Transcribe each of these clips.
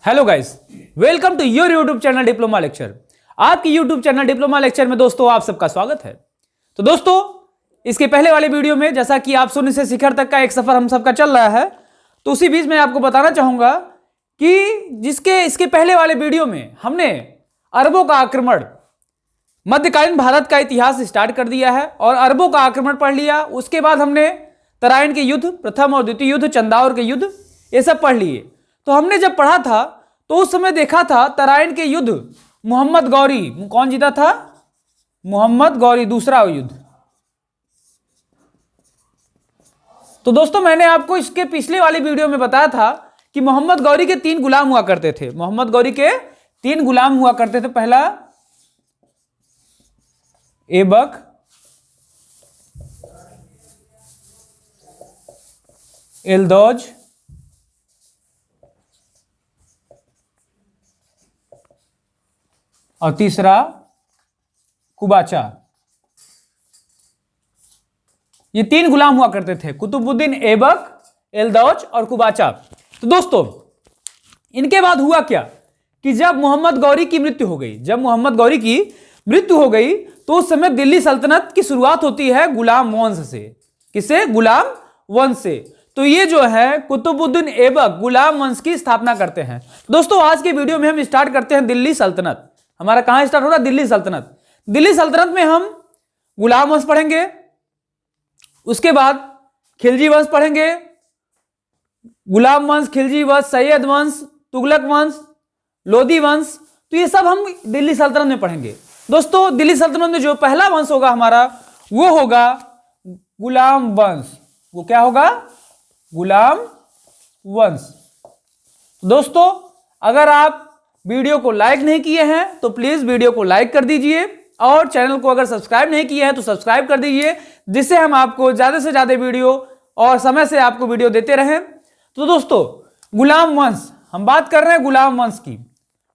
Hello guys, welcome to your YouTube channel diploma lecture. आपकी YouTube channel diploma lecture में दोस्तों आप सबका स्वागत है। तो दोस्तों इसके पहले वाले वीडियो में जैसा कि आप शून्य से शिखर तक का एक सफर हम सबका चल रहा है, तो उसी बीच में आपको बताना चाहूंगा कि इसके पहले वाले वीडियो में हमने अरबों का आक्रमण, मध्यकालीन भारत का इतिहास स्टार्ट कर दिया है और अरबों का आक्रमण पढ़ लिया। उसके बाद हमने तराइन के युद्ध, प्रथम और द्वितीय युद्ध, चंदाौर के युद्ध, ये सब पढ़ लिए। तो हमने जब पढ़ा था तो उस समय देखा था तराइन के युद्ध मोहम्मद गौरी, कौन जीता था? मोहम्मद गौरी, दूसरा युद्ध। तो दोस्तों मैंने आपको इसके पिछले वाली वीडियो में बताया था कि मोहम्मद गौरी के 3 गुलाम हुआ करते थे। मोहम्मद गौरी के 3 गुलाम हुआ करते थे। पहला ऐबक, एल्दौज और तीसरा कुबाचा। ये 3 गुलाम हुआ करते थे, कुतुबुद्दीन ऐबक, एल्दौज और कुबाचा। तो दोस्तों इनके बाद हुआ क्या कि जब मोहम्मद गौरी की मृत्यु हो गई, तो उस समय दिल्ली सल्तनत की शुरुआत होती है गुलाम वंश से। किससे? गुलाम वंश से। तो ये जो है कुतुबुद्दीन ऐबक गुलाम वंश की स्थापना करते हैं। दोस्तों आज के वीडियो में हम स्टार्ट करते हैं दिल्ली सल्तनत। हमारा कहां स्टार्ट हो रहा है? दिल्ली सल्तनत। दिल्ली सल्तनत में हम गुलाम वंश पढ़ेंगे, उसके बाद खिलजी वंश पढ़ेंगे, गुलाम वंश, खिलजी वंश, सैयद वंश, तुगलक वंश, लोधी वंश। तो ये सब हम दिल्ली सल्तनत में पढ़ेंगे। दोस्तों दिल्ली सल्तनत में जो पहला वंश होगा हमारा वो होगा गुलाम वंश। वो क्या होगा? गुलाम वंश। दोस्तों अगर आप वीडियो को लाइक नहीं किए हैं तो प्लीज वीडियो को लाइक कर दीजिए और चैनल को अगर सब्सक्राइब नहीं किया है तो सब्सक्राइब कर दीजिए, जिससे हम आपको ज्यादा से ज्यादा वीडियो और समय से आपको वीडियो देते रहें। तो दोस्तों गुलाम वंश, हम बात कर रहे हैं गुलाम वंश की।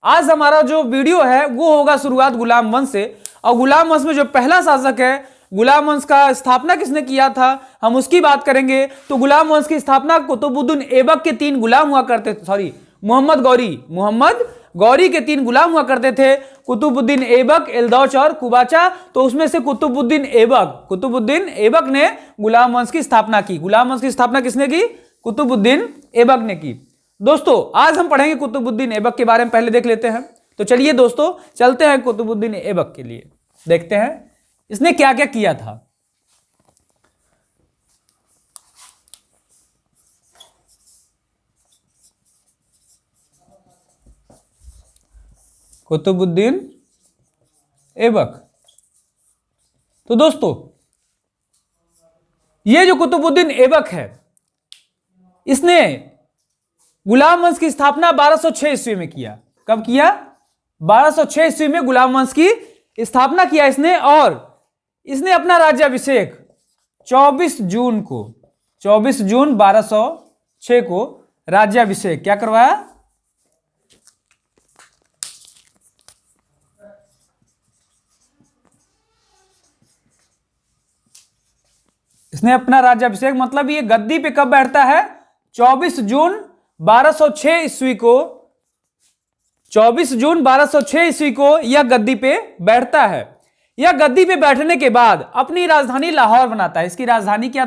आज हमारा जो वीडियो है वो होगा शुरुआत गुलाम वंश से। और गुलाम वंश में जो पहला शासक है, गुलाम वंश का स्थापना किसने किया था, हम उसकी बात करेंगे। तो गुलाम वंश की स्थापना कुतुबुद्दीन ऐबक के 3 गुलाम हुआ करते थे, मोहम्मद गौरी के 3 गुलाम हुआ करते थे, कुतुबुद्दीन ऐबक, एल्दौज और कुबाचा। तो उसमें से कुतुबुद्दीन ऐबक ने गुलाम वंश की स्थापना की। गुलाम वंश की स्थापना किसने की? कुतुबुद्दीन ऐबक ने की। दोस्तों आज हम पढ़ेंगे कुतुबुद्दीन ऐबक के बारे में, पहले देख लेते हैं। तो चलिए दोस्तों चलते हैं कुतुबुद्दीन ऐबक के लिए, देखते हैं इसने क्या क्या किया था। कुतुबुद्दीन ऐबक। तो दोस्तों ये जो कुतुबुद्दीन ऐबक है, इसने गुलाम वंश की स्थापना 1206 ईस्वी में किया। कब किया? 1206 ईस्वी में गुलाम वंश की स्थापना किया इसने। और इसने अपना राज्याभिषेक 24 जून 1206 को राज्याभिषेक क्या करवाया? इसने अपना राज्याभिषेक, मतलब ये गद्दी पे कब बैठता है? 24 जून 1206 ईस्वी को, 24 जून 1206 ईस्वी को यह गद्दी पे बैठता है। यह गद्दी पे बैठने के बाद अपनी राजधानी लाहौर बनाता है। इसकी राजधानी क्या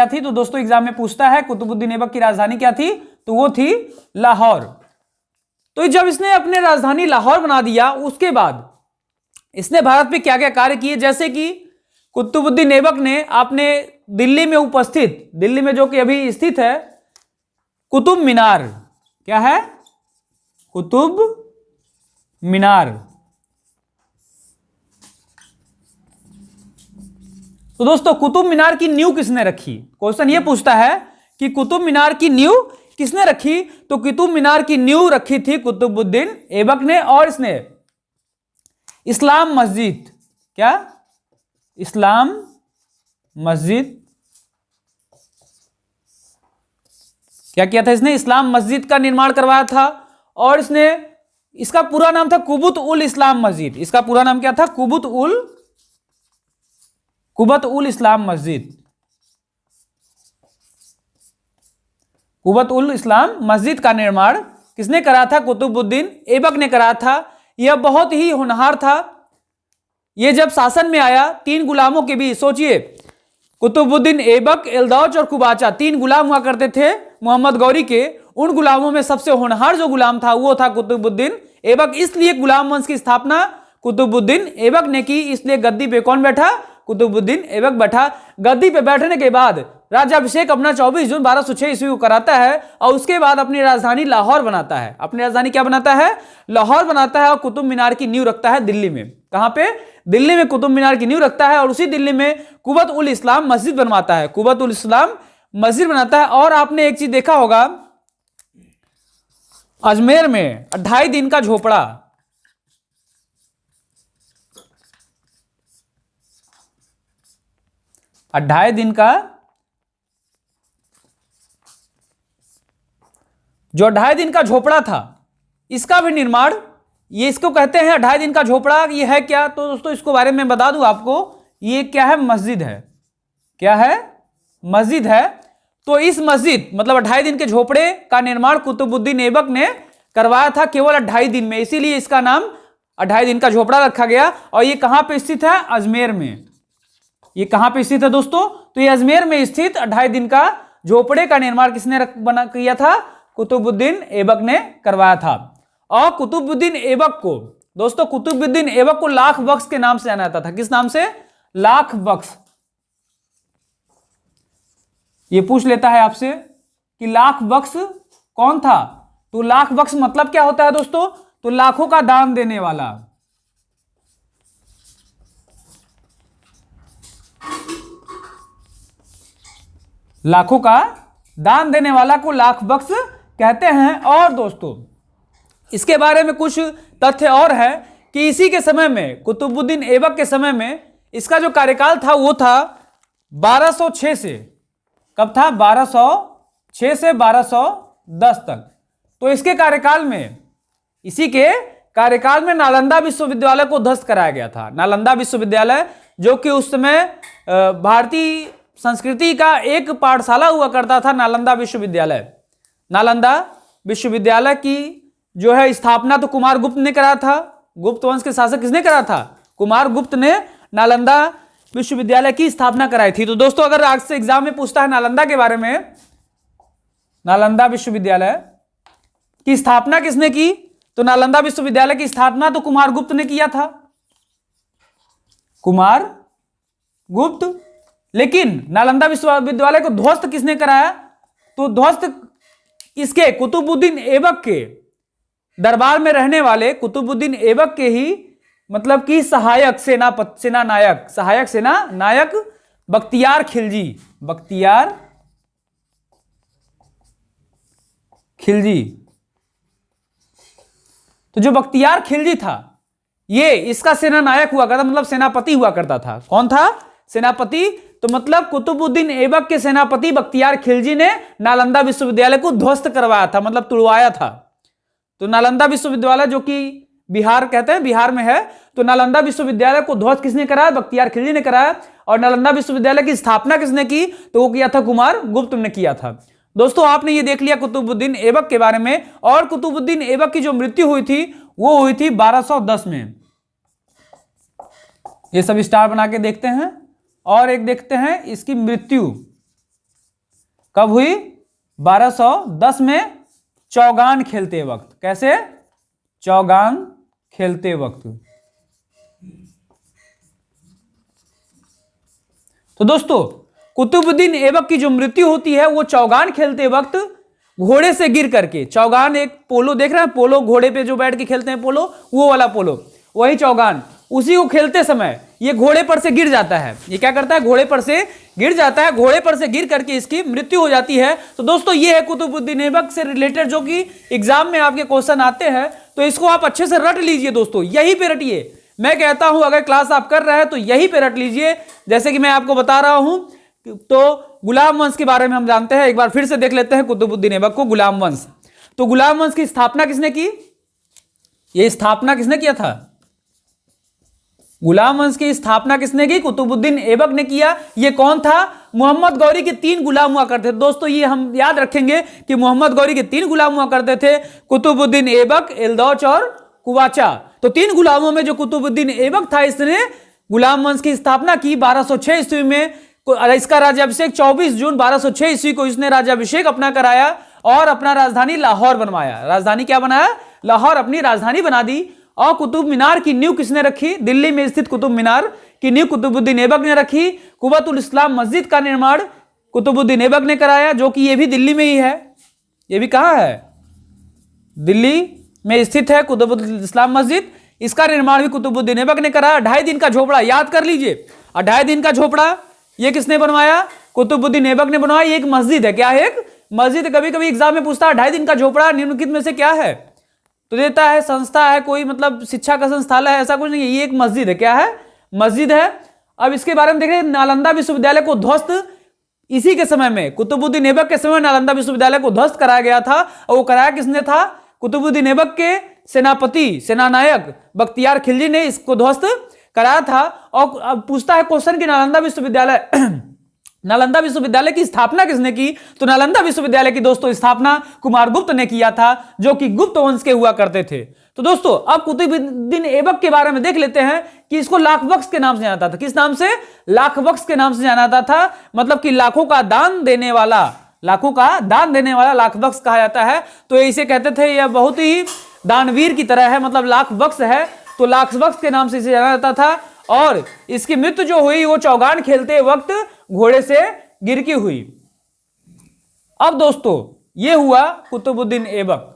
थी? तो दोस्तों एग्जाम में पूछता है कुतुबुद्दीन ऐबक की राजधानी क्या थी, तो वो थी लाहौर। तो जब इसने अपने राजधानी लाहौर बना दिया, उसके बाद इसने भारत पे क्या क्या कार्य किए, जैसे कि कुतुबुद्दीन ऐबक ने आपने दिल्ली में जो कि अभी स्थित है कुतुब मीनार, क्या है? कुतुब मीनार। तो दोस्तों कुतुब मीनार की नींव किसने रखी? क्वेश्चन ये पूछता है कि कुतुब मीनार की नींव किसने रखी? तो कुतुब मीनार की नींव रखी थी कुतुबुद्दीन ऐबक ने। और इसने इस्लाम मस्जिद, क्या? इस्लाम मस्जिद क्या किया था इसने? इस्लाम मस्जिद का निर्माण करवाया था। और इसका पूरा नाम था कुबुत उल इस्लाम मस्जिद। इसका पूरा नाम क्या था? कुबुत उल इस्लाम मस्जिद। कुव्वत उल इस्लाम मस्जिद का निर्माण किसने करा था? कुतुबुद्दीन ऐबक ने करा था। यह बहुत ही होनहार था। यह जब शासन में आया 3 गुलामों के बीच, सोचिए, कुतुबुद्दीन ऐबक, एलदौच और कुबाचा 3 गुलाम हुआ करते थे मोहम्मद गौरी के। उन गुलामों में सबसे होनहार जो गुलाम था वो था कुतुबुद्दीन ऐबक। इसलिए गुलाम वंश की स्थापना कुतुबुद्दीन ऐबक ने की। इसलिए गद्दी पे कौन बैठा? कुतुबुद्दीन ऐबक बैठा। गद्दी पे बैठने के बाद राज्याभिषेक अपना 24 जून 1206 ईस्वी को कराता है और उसके बाद अपनी राजधानी लाहौर बनाता है। अपनी राजधानी क्या बनाता है? लाहौर बनाता है और कुतुब मीनार की नींव रखता है दिल्ली में। कहां पे? दिल्ली में कुतुब मीनार की नींव रखता है और उसी दिल्ली में कुव्वत उल इस्लाम मस्जिद बनवाता है। कुव्वत उल इस्लाम मस्जिद बनाता है। और आपने एक चीज देखा होगा, अजमेर में 2.5 दिन का झोपड़ा, जो 2.5 दिन का झोपड़ा था, इसका भी निर्माण, ये इसको कहते हैं 2.5 दिन का झोपड़ा। ये है क्या? तो दोस्तों इसको बारे में बता दूं आपको, ये क्या है? मस्जिद है। क्या है? मस्जिद है। तो इस मस्जिद मतलब 2.5 दिन के झोपड़े का निर्माण कुतुबुद्दीन ऐबक ने करवाया था केवल 2.5 दिन में, इसीलिए इसका नाम 2.5 दिन का झोपड़ा रखा गया। और ये कहां पे स्थित है? अजमेर में। ये कहां पे स्थित है दोस्तों? तो ये अजमेर में स्थित 2.5 दिन का झोपड़े का निर्माण किसने किया था? कुतुबुद्दीन ऐबक ने करवाया था। और कुतुबुद्दीन ऐबक को दोस्तों, कुतुबुद्दीन ऐबक को लाख बख्श के नाम से जाना जाता था। किस नाम से? लाख बख्श। ये पूछ लेता है आपसे कि लाख बख्श कौन था? तो लाख बख्श मतलब क्या होता है दोस्तों? तो लाखों का दान देने वाला। लाखों का दान देने वाला को लाख बख्श कहते हैं। और दोस्तों इसके बारे में कुछ तथ्य और है कि इसी के समय में, कुतुबुद्दीन ऐबक के समय में, इसका जो कार्यकाल था वो था 1206 से, कब था? 1206 से 1210 तक। तो इसके कार्यकाल में, इसी के कार्यकाल में नालंदा विश्वविद्यालय को ध्वस्त कराया गया था। नालंदा विश्वविद्यालय जो कि उस समय भारतीय संस्कृति का एक पाठशाला हुआ करता था, नालंदा विश्वविद्यालय। नालंदा विश्वविद्यालय की जो है स्थापना तो कुमार गुप्त ने करा था। गुप्त वंश के शासक किसने करा था? कुमार गुप्त ने नालंदा विश्वविद्यालय की स्थापना कराई थी। तो दोस्तों अगर आज से एग्जाम में पूछता है नालंदा के बारे में, नालंदा विश्वविद्यालय की स्थापना किसने की? तो नालंदा विश्वविद्यालय की स्थापना तो कुमार गुप्त ने किया था, कुमार गुप्त। लेकिन नालंदा विश्वविद्यालय को ध्वस्त किसने कराया? तो ध्वस्त इसके कुतुबुद्दीन ऐबक के दरबार में रहने वाले कुतुबुद्दीन ऐबक के ही मतलब कि सहायक सेना नायक बख्तियार खिलजी। बख्तियार खिलजी। तो जो बख्तियार खिलजी था ये इसका सेना नायक हुआ करता, मतलब सेनापति हुआ करता था। कौन था? सेनापति। तो मतलब कुतुबुद्दीन ऐबक के सेनापति बख्तियार खिलजी ने नालंदा विश्वविद्यालय को ध्वस्त करवाया था, मतलब तुड़वाया था। तो नालंदा विश्वविद्यालय जो कि बिहार कहते हैं, बिहार में है, तो नालंदा विश्वविद्यालय को ध्वस्त किसने कराया? बख्तियार खिलजी ने कराया। और नालंदा विश्वविद्यालय की स्थापना किसने की? तो वो किया था कुमार गुप्त ने किया था। दोस्तों आपने ये देख लिया कुतुबुद्दीन ऐबक के बारे में। और कुतुबुद्दीन ऐबक की जो मृत्यु हुई थी वो हुई थी 1210 में। ये सब स्टार बना के देखते हैं। और एक देखते हैं इसकी मृत्यु कब हुई? 1210 में, चौगान खेलते वक्त। कैसे? चौगान खेलते वक्त। तो दोस्तों कुतुबुद्दीन ऐबक की जो मृत्यु होती है वो चौगान खेलते वक्त घोड़े से गिर करके। चौगान एक पोलो देख रहे हैं, पोलो घोड़े पे जो बैठ के खेलते हैं पोलो, वो वाला पोलो, वही चौगान। उसी को खेलते समय ये घोड़े पर से गिर जाता है। ये क्या करता है? घोड़े पर से गिर जाता है। घोड़े पर से गिर करके इसकी मृत्यु हो जाती है। तो दोस्तों ये है कुतुबुद्दीन ऐबक से रिलेटेड जो कि एग्जाम में आपके क्वेश्चन आते हैं। तो इसको आप अच्छे से रट लीजिए दोस्तों, यहीं पे रटिए। मैं कहता हूं अगर क्लास आप कर रहे हैं तो यहीं पे रट लीजिए। जैसे कि मैं आपको बता रहा हूं, तो गुलाम वंश के बारे में हम जानते हैं। एक बार फिर से देख लेते हैं कुतुबुद्दीन ऐबक को। गुलाम वंश, तो गुलाम वंश की स्थापना किसने की? ये स्थापना किसने किया था? गुलाम वंश की स्थापना किसने की? कुतुबुद्दीन ऐबक ने किया। ये कौन था? मोहम्मद गौरी के 3 गुलाम हुआ करते थे। दोस्तों ये हम याद रखेंगे कि मोहम्मद गौरी के 3 गुलाम हुआ करते थे, कुतुबुद्दीन ऐबक, एल्दौच और कुवाचा। तो 3 गुलामों में जो कुतुबुद्दीन ऐबक था, इसने गुलाम वंश की स्थापना की 1206 ईस्वी में। इसका राज्याभिषेक 24 जून 1206 ईस्वी को इसने राज्याभिषेक अपना कराया और अपना राजधानी लाहौर बनवाया। राजधानी क्या बनाया? लाहौर अपनी राजधानी बना दी। और कुतुब मीनार की नींव किसने रखी? दिल्ली में स्थित कुतुब मीनार की नींव कुतुबुद्दीन ऐबक ने रखी। कुव्वतुल इस्लाम मस्जिद का निर्माण कुतुबुद्दीन ऐबक ने कराया, जो कि ये भी दिल्ली में ही है। ये भी कहां है? दिल्ली में स्थित है कुतुबुद्दीन इस्लाम मस्जिद। इसका निर्माण भी कुतुबुद्दीन ऐबक ने कराया। 2.5 दिन का झोपड़ा याद कर लीजिए। 2.5 दिन का झोपड़ा ये किसने बनवाया? कुतुबुद्दीन ऐबक ने बनवाया। ये एक मस्जिद है। क्या है? एक मस्जिद। कभी कभी एग्जाम में पूछता है 2.5 दिन का झोपड़ा निम्नलिखित में से क्या है, तो देता है संस्था है, कोई मतलब शिक्षा का संस्थान है, ऐसा कुछ नहीं है। ये एक मस्जिद है। क्या है? मस्जिद है। अब इसके बारे में देख रहे हैं, नालंदा विश्वविद्यालय को ध्वस्त इसी के समय में, कुतुबुद्दीन ऐबक के समय नालंदा विश्वविद्यालय को ध्वस्त कराया गया था। और वो कराया किसने था? कुतुबुद्दीन ऐबक के सेनापति, सेनानायक बख्तियार खिलजी ने इसको ध्वस्त कराया था। और अब पूछता है क्वेश्चन कि नालंदा विश्वविद्यालय की स्थापना किसने की? तो नालंदा विश्वविद्यालय की दोस्तों स्थापना कुमारगुप्त ने किया था, जो कि गुप्त वंश के हुआ करते थे। तो दोस्तों अब कुतुबुद्दीन ऐबक के बारे में देख लेते हैं कि इसको लाख बख्श के नाम से जाना था। किस नाम से? लाख बख्श के नाम से जाना जाता था। मतलब कि लाखों का दान देने वाला, लाखों का दान देने वाला लाख बख्श कहा जाता है। तो इसे कहते थे यह बहुत ही दानवीर की तरह है, मतलब लाख बख्श है, तो लाख बख्श के नाम से इसे जाना जाता था। और इसकी मृत्यु जो हुई वो चौगान खेलते वक्त घोड़े से गिर की हुई। अब दोस्तों ये हुआ कुतुबुद्दीन ऐबक।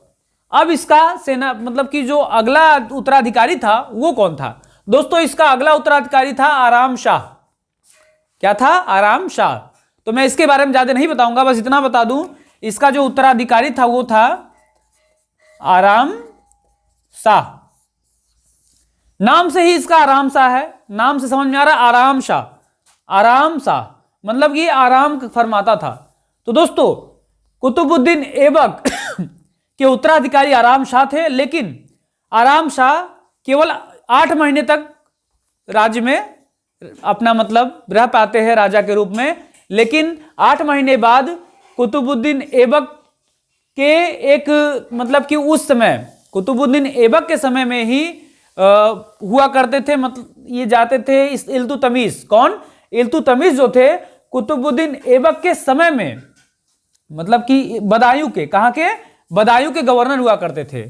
अब इसका सेना मतलब कि जो अगला उत्तराधिकारी था वो कौन था? दोस्तों इसका अगला उत्तराधिकारी था आराम शाह। क्या था? आराम शाह। तो मैं इसके बारे में ज्यादा नहीं बताऊंगा, बस इतना बता दूं, इसका जो उत्तराधिकारी था वो था आराम शाह। नाम से ही इसका आराम शाह है, नाम से समझ में आ रहा है, आराम शाह। आराम शाह मतलब कि आराम फरमाता था। तो दोस्तों कुतुबुद्दीन ऐबक के उत्तराधिकारी आराम शाह थे, लेकिन आराम शाह केवल 8 महीने तक राज्य में अपना मतलब रह पाते हैं राजा के रूप में। लेकिन 8 महीने बाद कुतुबुद्दीन ऐबक के एक मतलब कि उस समय कुतुबुद्दीन ऐबक के समय में ही हुआ करते थे, मतलब ये जाते थे इल्तुतमिश। कौन? इल्तुतमिश जो थे कुतुबुद्दीन ऐबक के समय में, मतलब कि बदायूं के, कहां के? बदायूं के गवर्नर हुआ करते थे।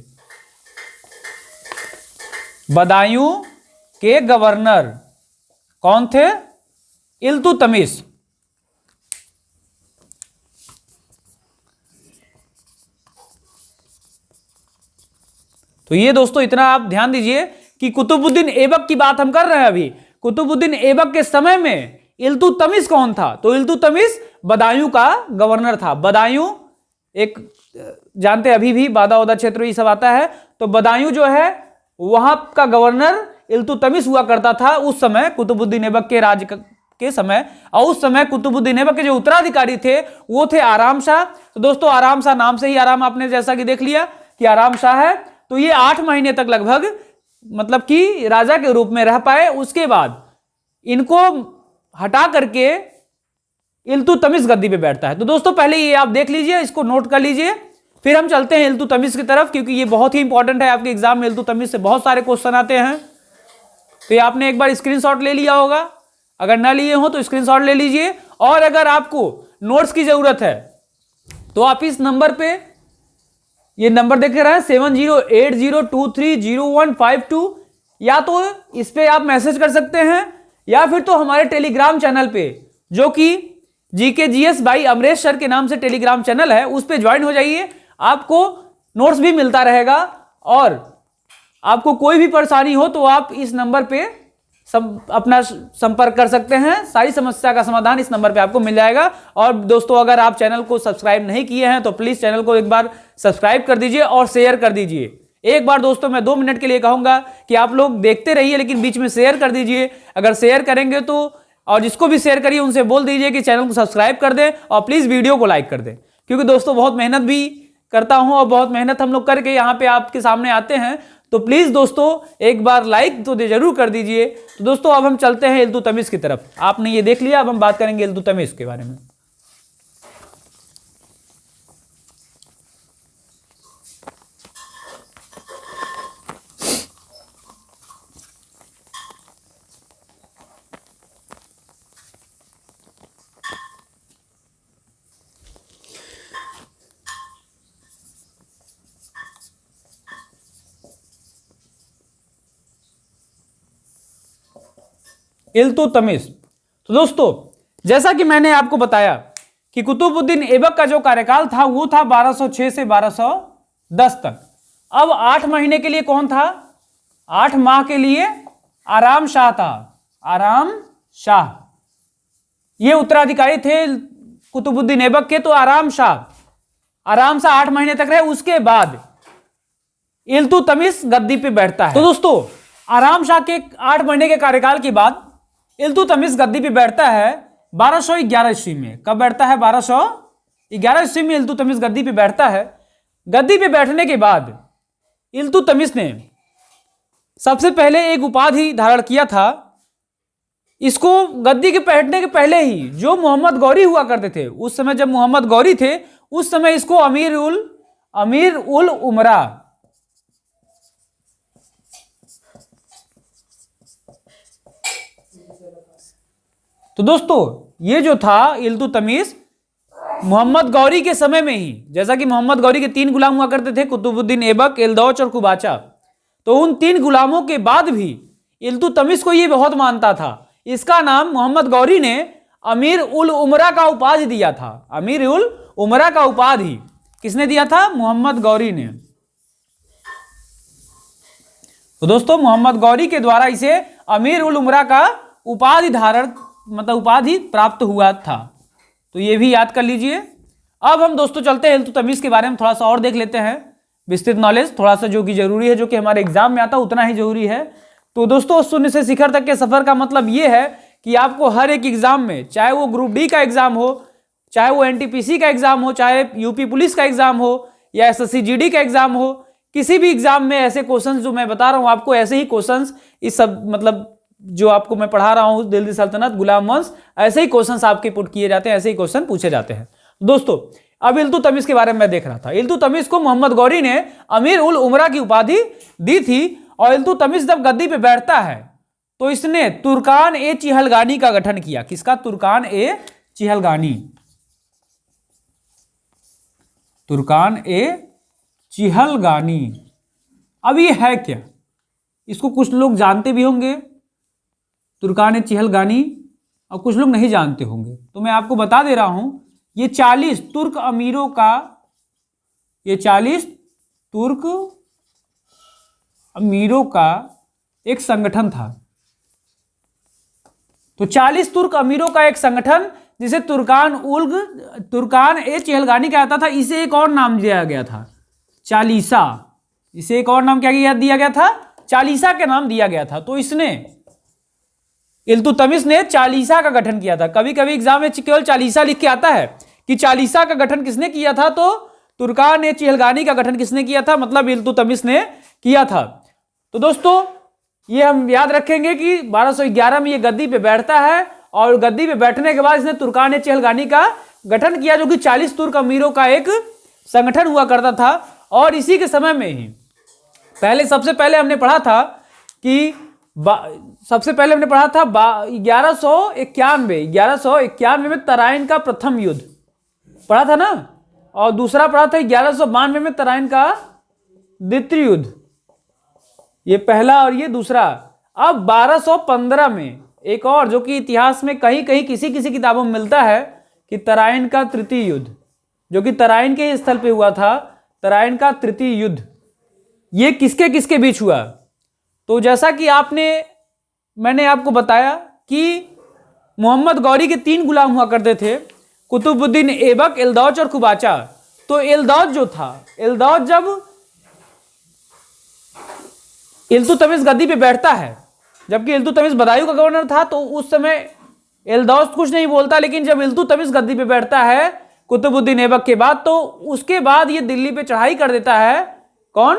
बदायूं के गवर्नर कौन थे? इल्तुतमिश। तो ये दोस्तों इतना आप ध्यान दीजिए कि कुतुबुद्दीन ऐबक की बात हम कर रहे हैं अभी। कुतुबुद्दीन ऐबक के समय में इल्तुतमिश कौन था? तो इल्तुतमिश बदायूं का गवर्नर था। बदायूं एक जानते अभी भी बादा उदा क्षेत्र ये सब आता है, तो बदायूं जो है वहां का गवर्नर इल्तुतमिश हुआ करता था उस समय कुतुबुद्दीन ऐबक के राज के समय। और उस समय कुतुबुद्दीन ऐबक के जो उत्तराधिकारी थे वो थे आराम शाह। तो दोस्तों आराम शाह, नाम से ही आराम आपने जैसा कि देख लिया कि आराम शाह है। तो ये 8 महीने तक लगभग मतलब कि राजा के रूप में रह पाए। उसके बाद इनको हटा करके इल्तुतमिश गद्दी पे बैठता है। तो दोस्तों पहले ये आप देख लीजिए, इसको नोट कर लीजिए, फिर हम चलते हैं इल्तुतमिश की तरफ, क्योंकि ये बहुत ही इंपॉर्टेंट है। आपके एग्जाम में इल्तुतमिश से बहुत सारे क्वेश्चन आते हैं। तो ये आपने एक बार स्क्रीनशॉट ले लिया होगा, अगर ना लिए हो तो स्क्रीनशॉट ले लीजिए। और अगर आपको नोट्स की जरूरत है तो आप इस नंबर पे, ये नंबर देख रहे हैं 7080230152, या तो इस पे आप मैसेज कर सकते हैं या फिर तो हमारे टेलीग्राम चैनल पे, जो कि GKGS बाई अमरेश सर के नाम से टेलीग्राम चैनल है, उस पे ज्वाइन हो जाइए। आपको नोट्स भी मिलता रहेगा। और आपको कोई भी परेशानी हो तो आप इस नंबर पे अपना संपर्क कर सकते हैं। सारी समस्या का समाधान इस नंबर पे आपको मिल जाएगा। और दोस्तों अगर आप चैनल को सब्सक्राइब नहीं किए हैं तो प्लीज चैनल को एक बार सब्सक्राइब कर दीजिए और शेयर कर दीजिए। एक बार दोस्तों मैं 2 मिनट के लिए कहूंगा कि आप लोग देखते रहिए, लेकिन बीच में शेयर कर दीजिए। अगर शेयर करेंगे तो, और जिसको भी शेयर करिए उनसे बोल दीजिए कि चैनल को सब्सक्राइब कर दें और प्लीज वीडियो को लाइक कर दें, क्योंकि दोस्तों बहुत मेहनत भी करता हूं और बहुत मेहनत हम लोग करके यहाँ पे आपके सामने आते हैं। तो प्लीज दोस्तों एक बार लाइक तो जरूर कर दीजिए। तो दोस्तों अब हम चलते हैं इल्तुतमिश की तरफ। आपने ये देख लिया, अब हम बात करेंगे इल्तुतमिश के बारे में। इल्तुतमिश। तो दोस्तों जैसा कि मैंने आपको बताया कि कुतुबुद्दीन ऐबक का जो कार्यकाल था वो था 1206 से 1210 तक। अब 8 महीने के लिए कौन था? 8 माह के लिए आराम शाह था। आराम शाह ये उत्तराधिकारी थे कुतुबुद्दीन ऐबक के। तो आराम शाह 8 महीने तक रहे। उसके बाद इल्तुतमिश गद्दी पे बैठता है। तो दोस्तों आराम शाह के 8 महीने के कार्यकाल के बाद इल्तुतमिश गद्दी पे बैठता है 1211 ईस्वी में। कब बैठता है? 1211 ईस्वी में इल्तुतमिश गद्दी पे बैठता है। गद्दी पे बैठने के बाद इल्तुतमिश ने सबसे पहले एक उपाधि धारण किया था। इसको गद्दी के बैठने के पहले ही जो मोहम्मद गौरी हुआ करते थे, उस समय जब मोहम्मद गौरी थे उस समय इसको अमीर उल उमरा तो दोस्तों ये जो था इल्तुतमिश मोहम्मद गौरी के समय में ही, जैसा कि मोहम्मद गौरी के 3 गुलाम हुआ करते थे, कुतुबुद्दीन ऐबक, एलदौच और कुबाचा। तो उन 3 गुलामों के बाद भी इल्तुतमिश को ये बहुत मानता था। इसका नाम मोहम्मद गौरी ने अमीर उल उमरा का उपाधि दिया था। अमीर उल उमरा का उपाधि किसने दिया था? मोहम्मद गौरी ने। तो दोस्तों मोहम्मद गौरी के द्वारा इसे अमीर उल उमरा का उपाधि प्राप्त हुआ था। तो ये भी याद कर लीजिए। अब हम दोस्तों चलते हैं इल्तुतमिश के बारे में थोड़ा सा और देख लेते हैं। विस्तृत नॉलेज थोड़ा सा जो कि जरूरी है, जो कि हमारे एग्जाम में आता है उतना ही जरूरी है। तो दोस्तों शून्य से शिखर तक के सफर का मतलब ये है कि आपको हर एक एग्जाम में, चाहे वो ग्रुप डी का एग्जाम हो, चाहे वो एनटीपीसी का एग्जाम हो, चाहे यूपी पुलिस का एग्जाम हो या एसएससी जीडी का एग्जाम हो, किसी भी एग्जाम में ऐसे क्वेश्चंस जो मैं बता रहा हूं आपको, ऐसे ही क्वेश्चंस इस सब जो आपको मैं पढ़ा रहा हूं दिल्ली सल्तनत, गुलाम वंश, ऐसे ही क्वेश्चंस आपके पुट किए जाते हैं, ऐसे ही क्वेश्चन पूछे जाते हैं। दोस्तों अब इल्तुतमिश के बारे में मैं देख रहा था। इल्तुतमिश को मोहम्मद गौरी ने अमीर उल उमरा की उपाधि दी थी। और इल्तुतमिश जब गद्दी पे बैठता है तो इसने तुर्कान ए चिहलगानी का गठन किया। किसका? तुर्कान ए चिहलगानी। तुर्कान ए चिहलगानी। अब ये है क्या? इसको कुछ लोग जानते भी होंगे, तुर्कान ए चिहलगानी, और कुछ लोग नहीं जानते होंगे। तो मैं आपको बता दे रहा हूं, ये 40 तुर्क अमीरों का, ये 40 तुर्क अमीरों का एक संगठन था। तो 40 तुर्क अमीरों का एक संगठन जिसे तुर्कान ए चिहलगानी कहता था, इसे एक और नाम दिया गया था, चालीसा। इसे एक और नाम क्या दिया गया था? चालीसा के नाम दिया गया था। तो इसने, इल्तुतमिश ने चालीसा का गठन किया था। कभी कभी एग्जाम में केवल चालीसा लिख के आता है कि चालीसा का गठन किसने किया था, तो तुर्कान ए चिहलगानी का गठन किसने किया था, मतलब इल्तुतमिश ने किया था। तो दोस्तों ये हम याद रखेंगे कि 1211 में ये गद्दी पे बैठता है और गद्दी पे बैठने के बाद इसने तुर्कान ए चिहलगानी का गठन किया, जो कि 40 तुर्क अमीरों का एक संगठन हुआ करता था। और इसी के समय में ही सबसे पहले हमने पढ़ा था 1191 में तराइन का प्रथम युद्ध पढ़ा था ना, और दूसरा पढ़ा था 1192 में तराइन का द्वितीय युद्ध। ये पहला और ये दूसरा। अब 1215 में एक और, जो कि इतिहास में कहीं कहीं किसी किसी किताबों में मिलता है, कि तराइन का तृतीय युद्ध, जो कि तराइन के स्थल पे हुआ था। तराइन का तृतीय युद्ध ये किसके किसके बीच हुआ? तो जैसा कि मैंने आपको बताया कि मोहम्मद गौरी के 3 गुलाम हुआ करते थे, कुतुबुद्दीन ऐबक, एलदौच और कुबाचा। तो एलदौच जो था, एलदौच जब इल्तुतमिश गद्दी पे बैठता है, जबकि इल्तुतमिश बदायूं का गवर्नर था, तो उस समय एलदौच कुछ नहीं बोलता। लेकिन जब इल्तुतमिश गद्दी पे बैठता है कुतुबुद्दीन ऐबक के बाद, तो उसके बाद ये दिल्ली पे चढ़ाई कर देता है। कौन?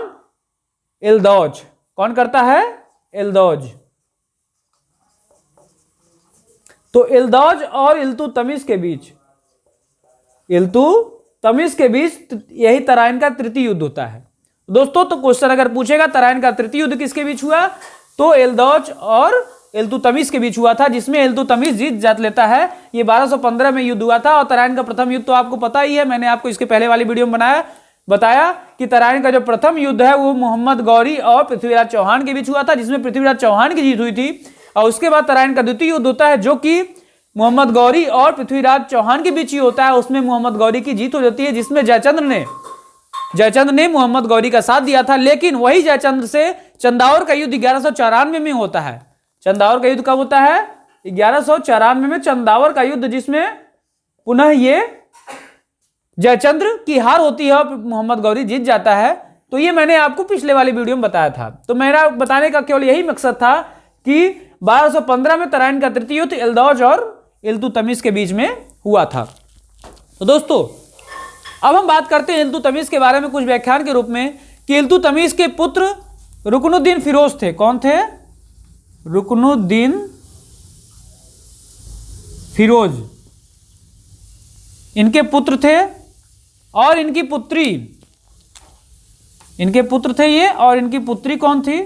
इल्दौज। कौन करता है? इल्दौज। तो इल्दौज और इल्तुतमिश के बीच, इल्तुतमिश के बीच यही तराइन का तृतीय युद्ध होता है दोस्तों। तो क्वेश्चन अगर पूछेगा तराइन का तृतीय युद्ध किसके बीच हुआ, तो इल्दौज और इल्तुतमिश के बीच हुआ था, जिसमें इल्तुतमिश जीत जात लेता है। ये 1215 में युद्ध हुआ था। और तराइन का प्रथम युद्ध तो आपको पता ही है, मैंने आपको इसके पहले वाली वीडियो में बताया कि तराइन का जो प्रथम युद्ध है वो मोहम्मद गौरी और पृथ्वीराज चौहान के बीच हुआ था, जिसमें पृथ्वीराज चौहान की जीत हुई थी। और उसके बाद तराइन का द्वितीय युद्ध होता है, जो कि मोहम्मद गौरी और पृथ्वीराज चौहान के बीच ही होता है। उसमें मोहम्मद गौरी की जीत हो जाती है, जिसमें जयचंद्र ने मोहम्मद गौरी का साथ दिया था। लेकिन वही जयचंद्र से चंदावर का युद्ध 1194 में होता है। चंदावर का युद्ध कब होता है? 1194 में चंदावर का युद्ध, जिसमें पुनः ये जयचंद्र की हार होती है और मोहम्मद गौरी जीत जाता है। तो ये मैंने आपको पिछले वाली वीडियो में बताया था। तो मेरा बताने का केवल यही मकसद था कि 1215 में तराइन का तृतीय युद्ध इल्दौज और इल्तुतमिश के बीच में हुआ था। तो दोस्तों अब हम बात करते हैं इल्तुतमिश के बारे में कुछ व्याख्यान के रूप में, कि इल्तुतमिश के पुत्र रुकनुद्दीन फिरोज थे। कौन थे? रुकनुद्दीन फिरोज इनके पुत्र थे, और इनकी पुत्री, इनके पुत्र थे ये, और इनकी पुत्री कौन थी?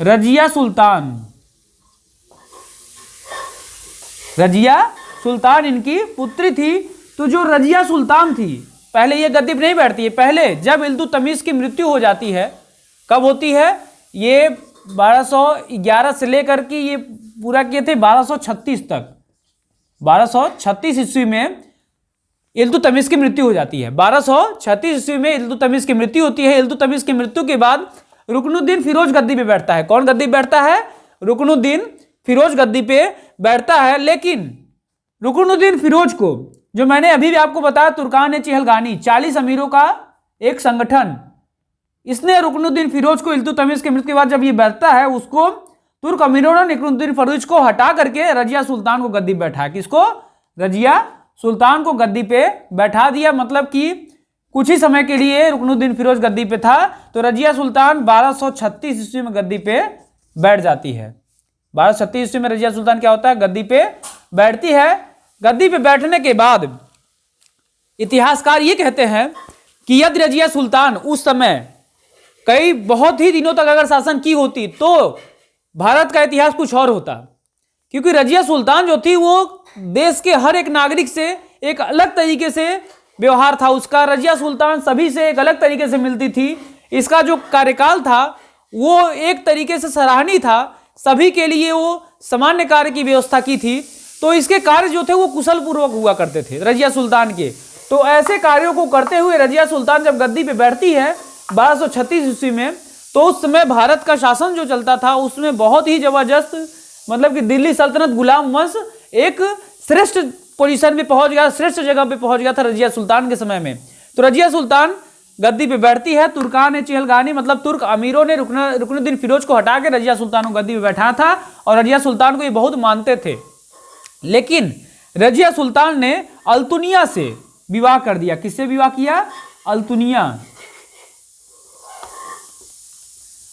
रजिया सुल्तान। रजिया सुल्तान इनकी पुत्री थी। तो जो रजिया सुल्तान थी, पहले ये गद्दी पर नहीं बैठती है। पहले जब इल्तुतमिश की मृत्यु हो जाती है, कब होती है? ये 1211 से लेकर के ये पूरा किए थे 1236 तक। 1236 ईस्वी में इल्तुतमिश की मृत्यु हो जाती है। 1236 ईस्वी में इल्तुतमिश की मृत्यु होती है। इल्तुतमिश की मृत्यु के बाद रुकनुद्दीन फिरोज गद्दी पे बैठता है। कौन गद्दी पे बैठता है? रुकनुद्दीन फिरोज गद्दी पे बैठता है। लेकिन रुकनुद्दीन फिरोज को, जो मैंने अभी भी आपको बताया, तुर्कान-ए-चिहलगानी 40 अमीरों का एक संगठन, इसने रुकनुद्दीन फिरोज को इल्तुतमिश की मृत्यु के बाद जब ये बैठता है, उसको तुर्क अमीरों ने रुकनुद्दीन फिरोज को हटा करके रजिया सुल्तान को गद्दी पे बैठाया। किसको? रजिया सुल्तान को गद्दी पे बैठा दिया। मतलब कि कुछ ही समय के लिए रुकनुद्दीन फिरोज गद्दी पे था। तो रजिया सुल्तान 1236 ईस्वी में गद्दी पे बैठ जाती है। 1236 ईस्वी में रजिया सुल्तान क्या होता है? गद्दी पे बैठती है। गद्दी पे बैठने के बाद इतिहासकार ये कहते हैं कि यदि रजिया सुल्तान उस समय कई बहुत ही दिनों तक अगर शासन की होती तो भारत का इतिहास कुछ और होता। क्योंकि रजिया सुल्तान जो थी वो देश के हर एक नागरिक से एक अलग तरीके से व्यवहार था उसका। रजिया सुल्तान सभी से एक अलग तरीके से मिलती थी। इसका जो कार्यकाल था वो एक तरीके से सराहनीय था। सभी के लिए वो सामान्य कार्य की व्यवस्था की थी। तो इसके कार्य जो थे वो कुशल पूर्वक हुआ करते थे रजिया सुल्तान के। तो ऐसे कार्यों को करते हुए रजिया सुल्तान जब गद्दी पे बैठती है 1236 ईस्वी में, तो उस समय भारत का शासन जो चलता था उसमें बहुत ही जबरदस्त, मतलब कि दिल्ली सल्तनत गुलाम वंश एक श्रेष्ठ पोजीशन पे पहुंच गया, श्रेष्ठ जगह पे पहुंच गया था रजिया सुल्तान के समय में। तो रजिया सुल्तान गद्दी पे बैठती है। तुर्कान-ए-चिहलगानी मतलब तुर्क अमीरों ने रुकनुद्दीन फिरोज को हटा के रजिया सुल्तान को गद्दी पे बैठाया था और रजिया सुल्तान को ये बहुत मानते थे। लेकिन रजिया सुल्तान ने अल्तुनिया से विवाह कर दिया। किससे विवाह किया?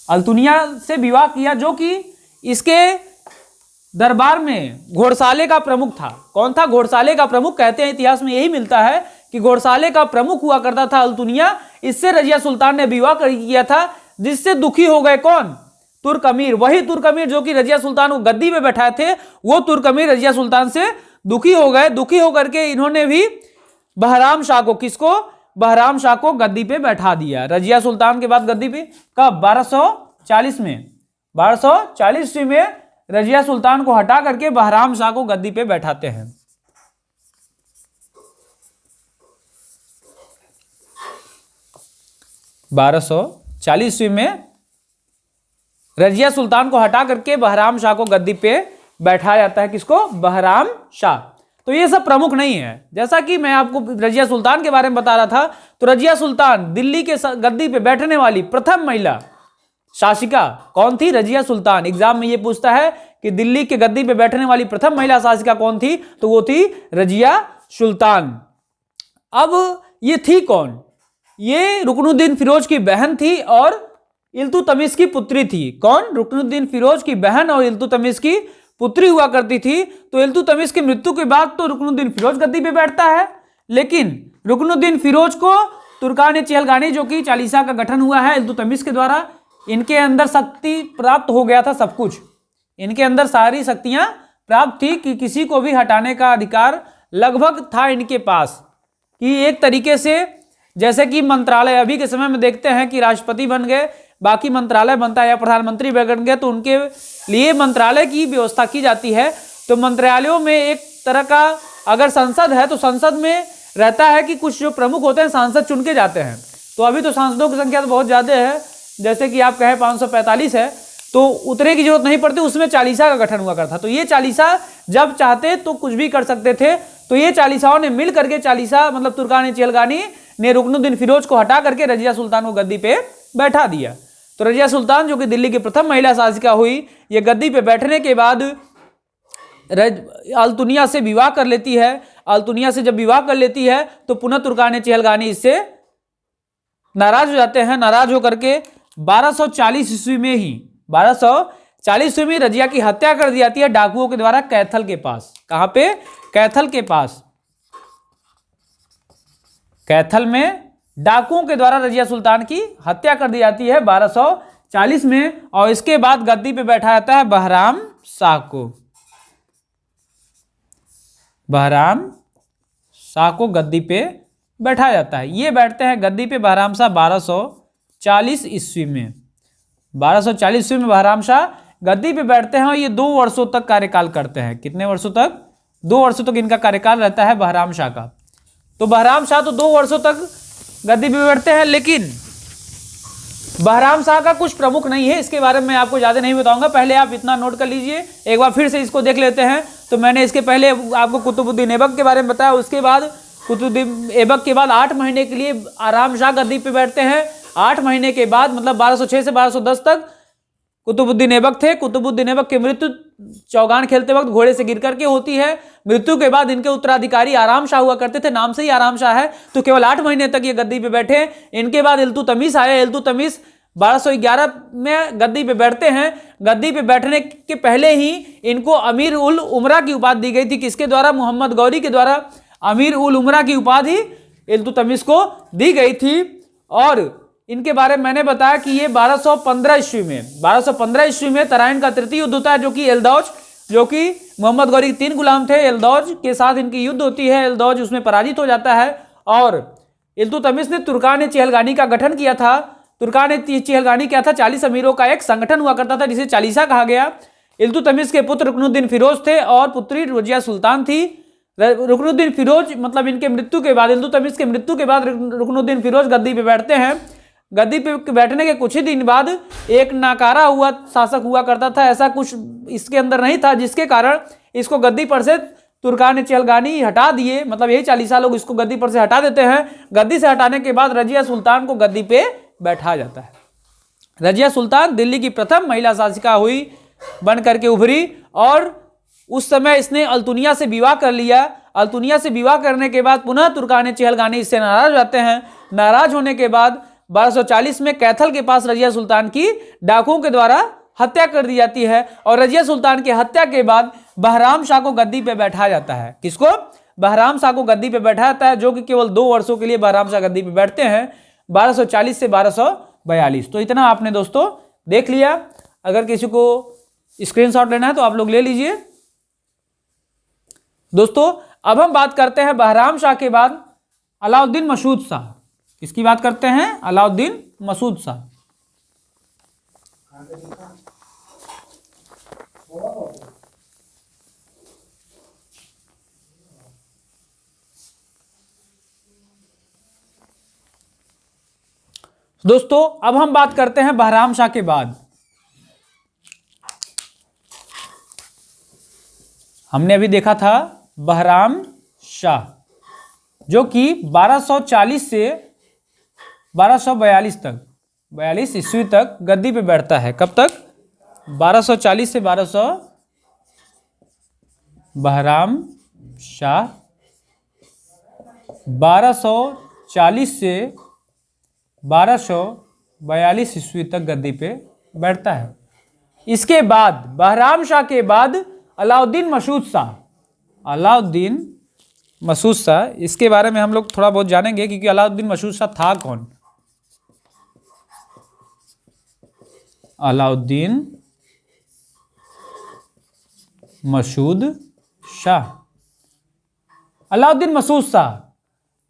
अल्तुनिया से विवाह किया, जो कि इसके दरबार में घोड़साले का प्रमुख था। कौन था? घोड़साले का प्रमुख। कहते हैं इतिहास में यही मिलता है कि घोड़साले का प्रमुख हुआ करता था अल्तुनिया। इससे रजिया सुल्तान ने विवाह किया था, जिससे दुखी हो गए कौन? तुर्क अमीर। वही तुर्क अमीर जो कि रजिया सुल्तान को गद्दी में बैठाए थे, वो तुर्क अमीर रजिया सुल्तान से दुखी हो गए। दुखी होकर के इन्होंने भी बहराम शाह को, किसको? बहराम शाह को गद्दी पे बैठा दिया। रजिया सुल्तान के बाद गद्दी पे कब? 1240 में। 1240 में रजिया सुल्तान को हटा करके बहराम शाह को गद्दी पे बैठाते हैं। में रजिया सुल्तान को हटा करके बहराम शाह को गद्दी पे बैठाया जाता है। किसको? बहराम शाह। तो ये सब प्रमुख नहीं है। जैसा कि मैं आपको रजिया सुल्तान के बारे में बता रहा था, तो रजिया सुल्तान दिल्ली के गद्दी पे बैठने वाली प्रथम महिला शासिका कौन थी? रजिया सुल्तान। एग्जाम में ये पूछता है कि दिल्ली के गद्दी पे बैठने वाली प्रथम महिला शासिका कौन थी? तो वो थी रजिया सुल्तान। अब ये थी कौन? ये रुकनुद्दीन फिरोज की बहन थी और इल्तुतमिश की पुत्री थी। कौन? रुकनुद्दीन फिरोज की बहन और इल्तुतमिश की पुत्री हुआ करती थी। तो इल्तुतमिश की मृत्यु के बाद तो रुकनुद्दीन फिरोज गद्दी पे बैठता है, लेकिन रुकनुद्दीन फिरोज को तुर्कान चहलगानी, जो कि चालीसा का गठन हुआ है इल्तुतमिश के द्वारा, इनके अंदर शक्ति प्राप्त हो गया था, सब कुछ इनके अंदर सारी शक्तियां प्राप्त थी कि किसी को भी हटाने का अधिकार लगभग था इनके पास। कि एक तरीके से जैसे कि मंत्रालय अभी के समय में देखते हैं कि राष्ट्रपति बन गए, बाकी मंत्रालय बनता है या प्रधानमंत्री बन गए, तो उनके लिए मंत्रालय की व्यवस्था की जाती है। तो मंत्रालयों में एक तरह का अगर संसद है तो संसद में रहता है कि कुछ जो प्रमुख होते हैं सांसद चुन के जाते हैं। तो अभी तो सांसदों की संख्या तो बहुत ज़्यादा है, जैसे कि आप कहें 545 है, तो उतने की जरूरत नहीं पड़ती, उसमें चालीसा का गठन हुआ करता। तो ये चालीसा जब चाहते तो कुछ भी कर सकते थे। तो ये चालीसाओं ने मिल करके चालीसा मतलब तुर्कान चहलगानी ने रुकनुद्दीन फिरोज को हटा करके रजिया सुल्तान को गद्दी पे बैठा दिया। तो रजिया सुल्तान जो कि दिल्ली की प्रथम महिला शासिका हुई, ये गद्दी पे बैठने के बाद अल्तुनिया से विवाह कर लेती है। अल्तुनिया से जब विवाह कर लेती है तो पुनः तुर्कान चहलगानी इससे नाराज हो जाते हैं। नाराज होकर के 1240 ईस्वी में ही 1240 ईस्वी में रजिया की हत्या कर दी जाती है डाकुओं के द्वारा कैथल के पास। कहां पे? कैथल के पास। कैथल में डाकुओं के द्वारा रजिया सुल्तान की हत्या कर दी जाती है 1240 में। और इसके बाद गद्दी पे बैठा जाता है बहराम शाह को। बहराम शाह को गद्दी पे बैठा जाता है। ये बैठते हैं गद्दी पे बहराम शाह 1240 ईस्वी में। 1240 ईस्वी में बहराम शाह गद्दी पे बैठते हैं और ये 2 वर्षों तक कार्यकाल करते हैं। कितने वर्षों तक? 2 वर्षों तक इनका कार्यकाल रहता है बहराम शाह का। तो बहराम शाह तो 2 वर्षों तक गद्दी पे बैठते हैं, लेकिन बहराम शाह का कुछ प्रमुख नहीं है। इसके बारे में मैं आपको ज़्यादा नहीं बताऊंगा, पहले आप इतना नोट कर लीजिए। एक बार फिर से इसको देख लेते हैं। तो मैंने इसके पहले आपको कुतुबुद्दीन ऐबक के बारे में बताया। उसके बाद कुतुबुद्दीन ऐबक के बाद 8 महीने के लिए आराम शाह गद्दी पे बैठते हैं। 8 महीने के बाद मतलब 1206 से 1210 तक कुतुबुद्दीन ऐबक थे। कुतुबुद्दीन ऐबक की मृत्यु चौगान खेलते वक्त घोड़े से गिर करके होती है। मृत्यु के बाद इनके उत्तराधिकारी आराम शाह हुआ करते थे, नाम से ही आराम शाह है। तो केवल 8 महीने तक ये गद्दी पे बैठे। इनके बाद इल्तुतमिश आया। इल्तुतमिश 1211 में गद्दी पे बैठते हैं। गद्दी पे बैठने के पहले ही इनको अमीर उल उमरा की उपाधि दी गई थी। किसके द्वारा? मोहम्मद गौरी के द्वारा अमीर उल उमरा की उपाधि इल्तुतमिश को दी गई थी। और इनके बारे में मैंने बताया कि ये 1215 ईस्वी में तराइन का तृतीय युद्ध होता है, जो कि एलदौज, जो कि मोहम्मद गौरी के 3 गुलाम थे, एलदौज के साथ इनकी युद्ध होती है। एलदौज उसमें पराजित हो जाता है और इल्तुतमिश ने तुर्कान चहलगानी का गठन किया था। तुर्कान चहलगानी क्या था? 40 अमीरों का एक संगठन हुआ करता था जिसे चालीसा कहा गया। इल्तुतमिश के पुत्र रुकनुद्दीन फिरोज थे और पुत्री रजिया सुल्तान थी। रुकनुद्दीन फिरोज मतलब इनके मृत्यु के बाद, इल्तुतमिश के मृत्यु के बाद रुकनुद्दीन फिरोज गद्दी पे बैठते हैं। गद्दी पे बैठने के कुछ ही दिन बाद एक नाकारा हुआ शासक हुआ करता था। ऐसा कुछ इसके अंदर नहीं था जिसके कारण इसको गद्दी पर से तुर्कान चहलगानी हटा दिए। मतलब यही चालीसा लोग इसको गद्दी पर से हटा देते हैं। गद्दी से हटाने के बाद रजिया सुल्तान को गद्दी पे बैठा जाता है। रजिया सुल्तान दिल्ली की प्रथम महिला शासिका हुई, बन करके उभरी। और उस समय इसने अल्तुनिया से विवाह कर लिया। अल्तुनिया से विवाह करने के बाद पुनः तुर्कान चहलगानी इससे नाराज हो जाते हैं। नाराज होने के बाद 1240 में कैथल के पास रजिया सुल्तान की डाकुओं के द्वारा हत्या कर दी जाती है। और रजिया सुल्तान की हत्या के बाद बहराम शाह को गद्दी पे बैठाया जाता है। किसको? बहराम शाह को गद्दी पे बैठाया जाता है, जो कि केवल 2 वर्षों के लिए बहराम शाह गद्दी पे बैठते हैं, 1240 से 1242। तो इतना आपने दोस्तों देख लिया। अगर किसी को स्क्रीनशॉट लेना है तो आप लोग ले लीजिए। दोस्तों अब हम बात करते हैं बहराम शाह के बाद अलाउद्दीन मसूद शाह। किसकी बात करते हैं? अलाउद्दीन मसूद शाह। दोस्तों अब हम बात करते हैं बहराम शाह के बाद। हमने अभी देखा था बहराम शाह, जो कि 1240 से 1242 तक, 42 ईस्वी तक गद्दी पे बैठता है। कब तक? 1240 से 1200। बहराम शाह 1240 से 1242 ईस्वी तक गद्दी पे बैठता है। इसके बाद बहराम शाह के बाद अलाउद्दीन मसूद शाह, अलाउद्दीन मसूद शाह, इसके बारे में हम लोग थोड़ा बहुत जानेंगे क्योंकि अलाउद्दीन मसूद शाह था कौन। अलाउद्दीन मसूद शाह, अलाउद्दीन मसूद शाह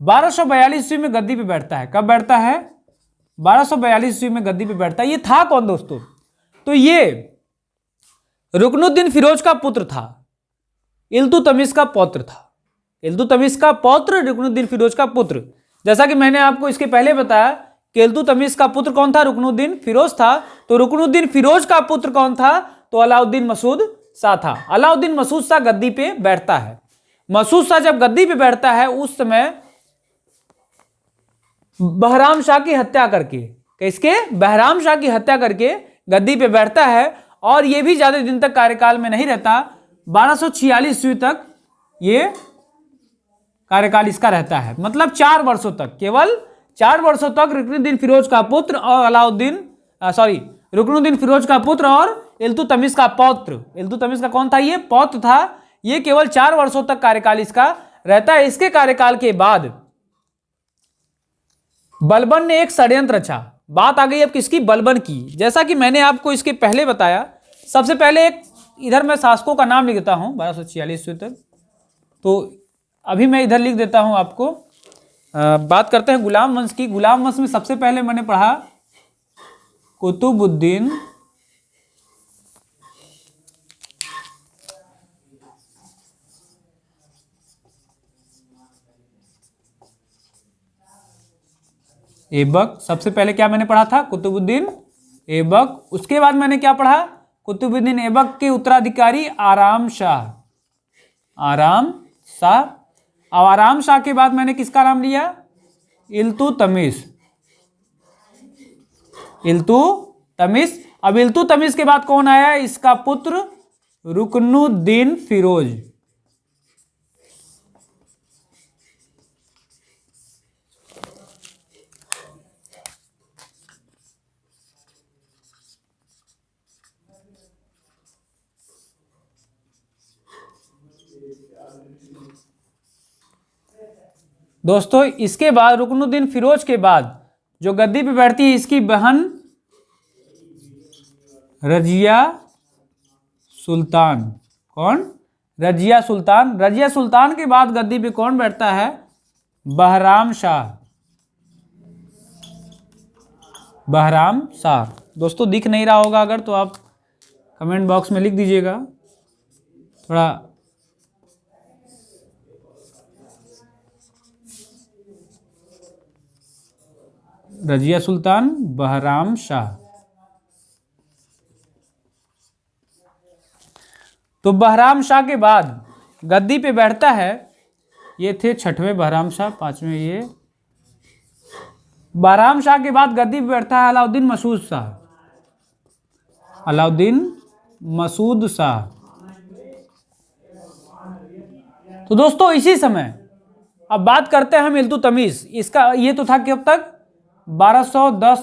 1242 ईस्वी में गद्दी पे बैठता है। कब बैठता है? 1242 ईस्वी में गद्दी पे बैठता है। ये था कौन दोस्तों? तो ये रुकनुद्दीन फिरोज का पुत्र था, इल्तुतमिश का पौत्र था। इल्तुतमिश का पौत्र, रुकनुद्दीन फिरोज का पुत्र। जैसा कि मैंने आपको इसके पहले बताया कि इल्तुतमिश का पुत्र कौन था? रुकनुद्दीन फिरोज था। तो रुकनुद्दीन फिरोज का पुत्र कौन था? तो अलाउद्दीन मसूद शाह था। अलाउद्दीन मसूद शाह गद्दी पे बैठता है। मसूद शाह जब गद्दी पे बैठता है उस समय बहराम शाह की हत्या करके, किसके? बहराम शाह की हत्या करके गद्दी पे बैठता है। और यह भी ज्यादा दिन तक कार्यकाल में नहीं रहता, 1246 ईस्वी तक ये कार्यकाल इसका रहता है। मतलब 4 वर्षों तक, केवल 4 वर्षों तक रुकनुद्दीन फिरोज का पुत्र और रुकनुद्दीन फिरोज का पुत्र और इल्तुतमिश का पौत्र, इल्तुतमिश का कौन था? ये पौत्र था। ये केवल 4 वर्षों तक कार्यकाल इसका रहता है। इसके कार्यकाल के बाद बलबन ने एक षड्यंत्र रचा। बात आ गई अब किसकी? बलबन की। जैसा कि मैंने आपको इसके पहले बताया, सबसे पहले एक इधर मैं शासकों का नाम लिख देता हूं 1246 ईस्वी तक। तो अभी मैं इधर लिख देता हूं आपको। बात करते हैं गुलाम वंश की। गुलाम वंश में सबसे पहले मैंने पढ़ा कुतुबुद्दीन ऐबक। सबसे पहले क्या मैंने पढ़ा था? कुतुबुद्दीन ऐबक। उसके बाद मैंने क्या पढ़ा? कुतुबुद्दीन ऐबक के उत्तराधिकारी आराम शाह, आराम शाह। अब आराम शाह के बाद मैंने किसका नाम लिया? इल्तुतमिश, इल्तुतमिश। अब इल्तुतमिश के बाद कौन आया? इसका पुत्र रुकनुद्दीन फिरोज। दोस्तों इसके बाद रुकनुद्दीन फिरोज के बाद जो गद्दी पे बैठती है इसकी बहन रजिया सुल्तान। कौन? रजिया सुल्तान। रजिया सुल्तान के बाद गद्दी पे कौन बैठता है? बहराम शाह, बहराम शाह। दोस्तों दिख नहीं रहा होगा अगर तो आप कमेंट बॉक्स में लिख दीजिएगा। थोड़ा रजिया सुल्तान, बहराम शाह। तो बहराम शाह के बाद गद्दी पे बैठता है, ये थे 6वें बहराम शाह, 5वें ये। बहराम शाह के बाद गद्दी पे बैठता है अलाउद्दीन मसूद शाह, अलाउद्दीन मसूद शाह। तो दोस्तों इसी समय अब बात करते हैं हम इल्तुतमिश। इसका ये तो था कब तक? 1210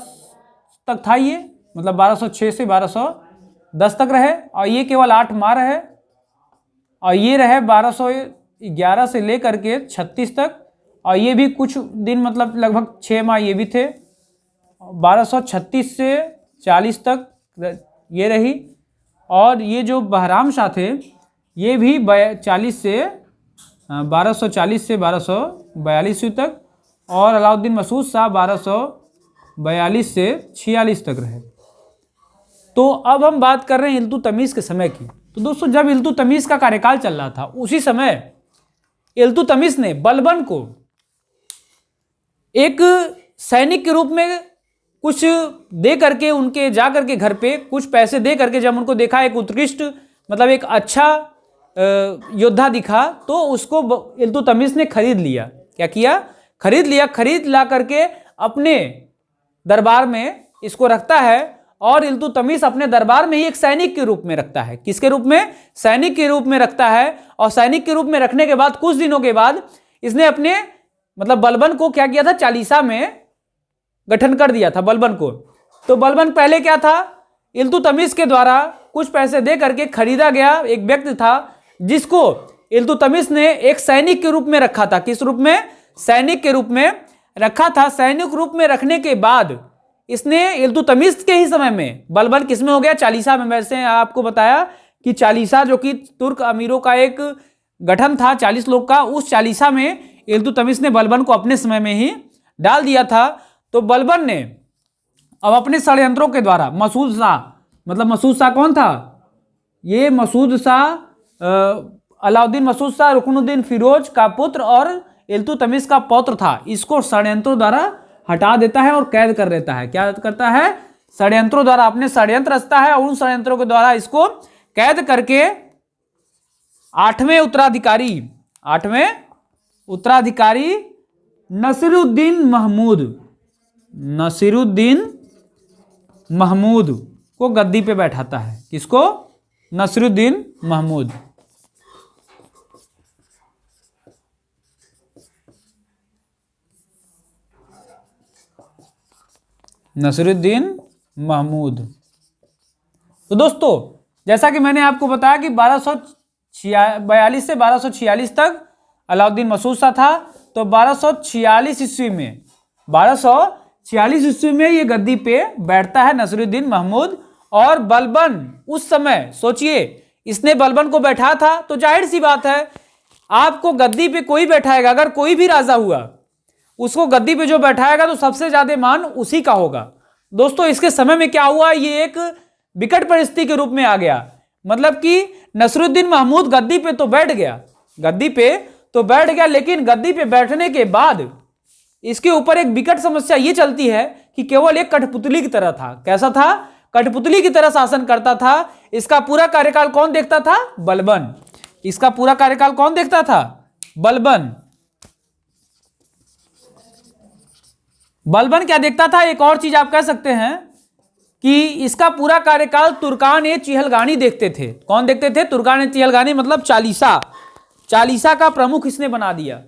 तक था ये, मतलब 1206 से 1210 तक रहे। और ये केवल 8 माह रहे। और ये रहे 1211 से लेकर के 36 तक। और ये भी कुछ दिन, मतलब लगभग 6 माह ये भी थे। 1236 से 40 तक ये रही। और ये जो बहराम शाह थे ये भी 1240 से 1242 तक। और अलाउद्दीन मसूद शाह 1242 से 46 तक रहे। तो अब हम बात कर रहे हैं इल्तुतमिश के समय की। तो दोस्तों जब इल्तुतमिश का कार्यकाल चल रहा था उसी समय इल्तुतमिश ने बलबन को एक सैनिक के रूप में कुछ दे करके, उनके जा करके घर पे कुछ पैसे दे करके, जब उनको देखा एक उत्कृष्ट, मतलब एक अच्छा योद्धा दिखा, तो उसको इल्तुतमिश ने खरीद लिया। क्या किया? खरीद लिया। खरीद ला करके अपने दरबार में इसको रखता है। और इल्तुतमिश अपने दरबार में ही एक सैनिक के रूप में रखता है। किसके रूप में? सैनिक के रूप में रखता है। और सैनिक के रूप में रखने के बाद कुछ दिनों के बाद इसने अपने, मतलब बलबन को क्या किया था? चालीसा में गठन कर दिया था बलबन को। तो बलबन पहले क्या था, इल्तुतमिश के द्वारा कुछ पैसे दे करके खरीदा गया एक व्यक्ति था, जिसको इल्तुतमिश ने एक सैनिक के रूप में रखा था। किस रूप में? सैनिक के रूप में रखा था। सैनिक रूप में रखने के बाद इसने इल्तुतमिश के ही समय में बलबन किसमें हो गया? चालीसा में। वैसे आपको बताया कि चालीसा जो कि तुर्क अमीरों का एक गठन था 40 लोग का, उस चालीसा में इल्तुतमिश ने बलबन को अपने समय में ही डाल दिया था। तो बलबन ने अब अपने षड्यंत्रों के द्वारा मसूद शाह, मतलब मसूद शाह कौन था? ये मसूद शाह, अलाउद्दीन मसूद शाह रुकनुद्दीन फिरोज का पुत्र और इल्तुतमिश का पौत्र था। इसको षड्यंत्रों द्वारा हटा देता है और कैद कर देता है। क्या करता है? षड्यंत्रों द्वारा अपने षड्यंत्र रचता है और उन षड्यंत्रों के द्वारा इसको कैद करके आठवें उत्तराधिकारी नसीरुद्दीन महमूद को गद्दी पे बैठाता है। किसको? नसीरुद्दीन महमूद। नसीरुद्दीन महमूद। तो दोस्तों, जैसा कि मैंने आपको बताया कि 1242 से 1246 तक अलाउद्दीन मसूद शाह था। तो 1246 ईस्वी में ये गद्दी पे बैठता है नसीरुद्दीन महमूद। और बलबन उस समय, सोचिए, इसने बलबन को बैठा था, तो जाहिर सी बात है आपको गद्दी पे कोई बैठाएगा, अगर कोई भी राजा हुआ उसको गद्दी पे जो बैठाएगा तो सबसे ज्यादा मान उसी का होगा। दोस्तों, इसके समय में क्या हुआ, ये एक विकट परिस्थिति के रूप में आ गया। मतलब कि नसीरुद्दीन महमूद गद्दी पे तो बैठ गया, लेकिन गद्दी पे बैठने के बाद इसके ऊपर एक विकट समस्या ये चलती है कि केवल एक कठपुतली की तरह था। कैसा था? कठपुतली की तरह शासन करता था। इसका पूरा कार्यकाल कौन देखता था? बलबन। इसका पूरा कार्यकाल कौन देखता था? बलबन। बलबन क्या देखता था? एक और चीज आप कह सकते हैं कि इसका पूरा कार्यकाल तुर्कान-ए-चिहलगानी देखते थे। कौन देखते थे? तुर्कान-ए-चिहलगानी, मतलब चालीसा का प्रमुख इसने बना दिया।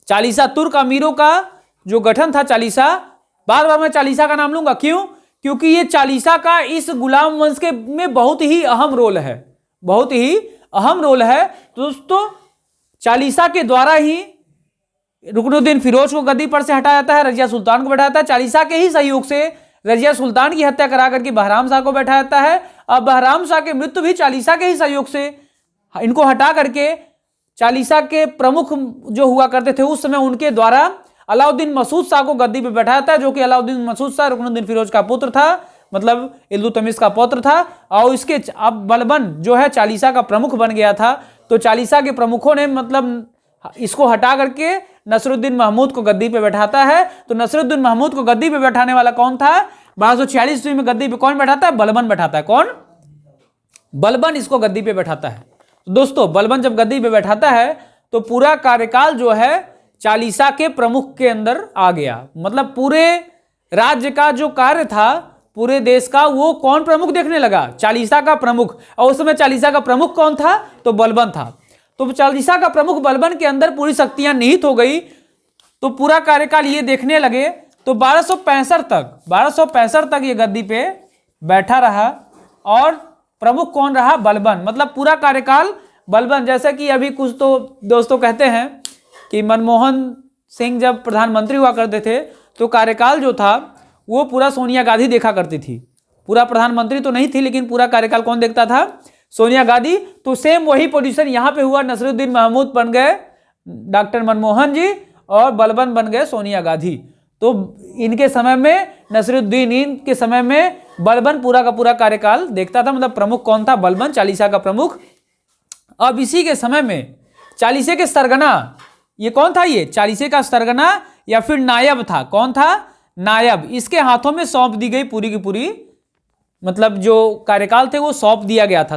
चालीसा तुर्क अमीरों का जो गठन था चालीसा, बार बार मैं चालीसा का नाम लूंगा, क्यों? क्योंकि ये चालीसा का इस गुलाम वंश के में बहुत ही अहम रोल है। तो दोस्तों, चालीसा के द्वारा ही रुकनुद्दीन फिरोज को गद्दी पर से हटाया जाता है, रजिया सुल्तान को बैठाया जाता है। चालीसा के ही सहयोग से रजिया सुल्तान की हत्या करा करके बहराम शाह को बैठाया जाता है। अब बहराम शाह की मृत्यु भी चालीसा के ही सहयोग से, इनको हटा करके चालीसा के प्रमुख जो हुआ करते थे उस समय, उनके द्वारा अलाउद्दीन मसूद शाह को गद्दी पे बैठाया था, जो कि अलाउद्दीन मसूद शाह रुकनुद्दीन फिरोज का पुत्र था, मतलब इल्तुतमिश का पौत्र था। और इसके अब बलबन जो है चालीसा का प्रमुख बन गया था। तो चालीसा के प्रमुखों ने मतलब इसको हटा करके नसीरुद्दीन महमूद को गद्दी पे बैठाता है। तो नसीरुद्दीन महमूद को गद्दी पे बैठाने वाला कौन था? 1246 ईस्वी में गद्दी पे कौन बैठाता है? बलबन बैठाता है। कौन? बलबन इसको गद्दी पे बैठाता है। तो दोस्तों, बलबन जब गद्दी पे बैठाता है तो पूरा कार्यकाल जो है चालीसा के प्रमुख के अंदर आ गया। मतलब पूरे राज्य का जो कार्य था, पूरे देश का, वो कौन प्रमुख देखने लगा? चालीसा का प्रमुख। और उस समय चालीसा का प्रमुख कौन था? तो बलबन था। तो चालीसा का प्रमुख बलबन के अंदर पूरी शक्तियां निहित हो गई। तो पूरा कार्यकाल ये देखने लगे। तो 1265 तक ये गद्दी पे बैठा रहा। और प्रमुख कौन रहा? बलबन। मतलब पूरा कार्यकाल बलबन। जैसे कि अभी कुछ तो दोस्तों कहते हैं कि मनमोहन सिंह जब प्रधानमंत्री हुआ करते थे तो कार्यकाल जो था वो पूरा सोनिया गांधी देखा करती थी। पूरा प्रधानमंत्री तो नहीं थी, लेकिन पूरा कार्यकाल कौन देखता था? सोनिया गांधी। तो सेम वही पोजीशन यहाँ पे हुआ। नसीरुद्दीन महमूद बन गए डॉक्टर मनमोहन जी और बलबन बन गए सोनिया गांधी। तो इनके समय में नसीरुद्दीन के समय में बलबन पूरा का पूरा कार्यकाल देखता था। मतलब प्रमुख कौन था? बलबन, चालीसा का प्रमुख। अब इसी के समय में चालीसे के सरगना, ये कौन था? ये चालीसे का सरगना या फिर नायब था। कौन था? नायब। इसके हाथों में सौंप दी गई पूरी की पूरी, मतलब जो कार्यकाल थे वो सौंप दिया गया था।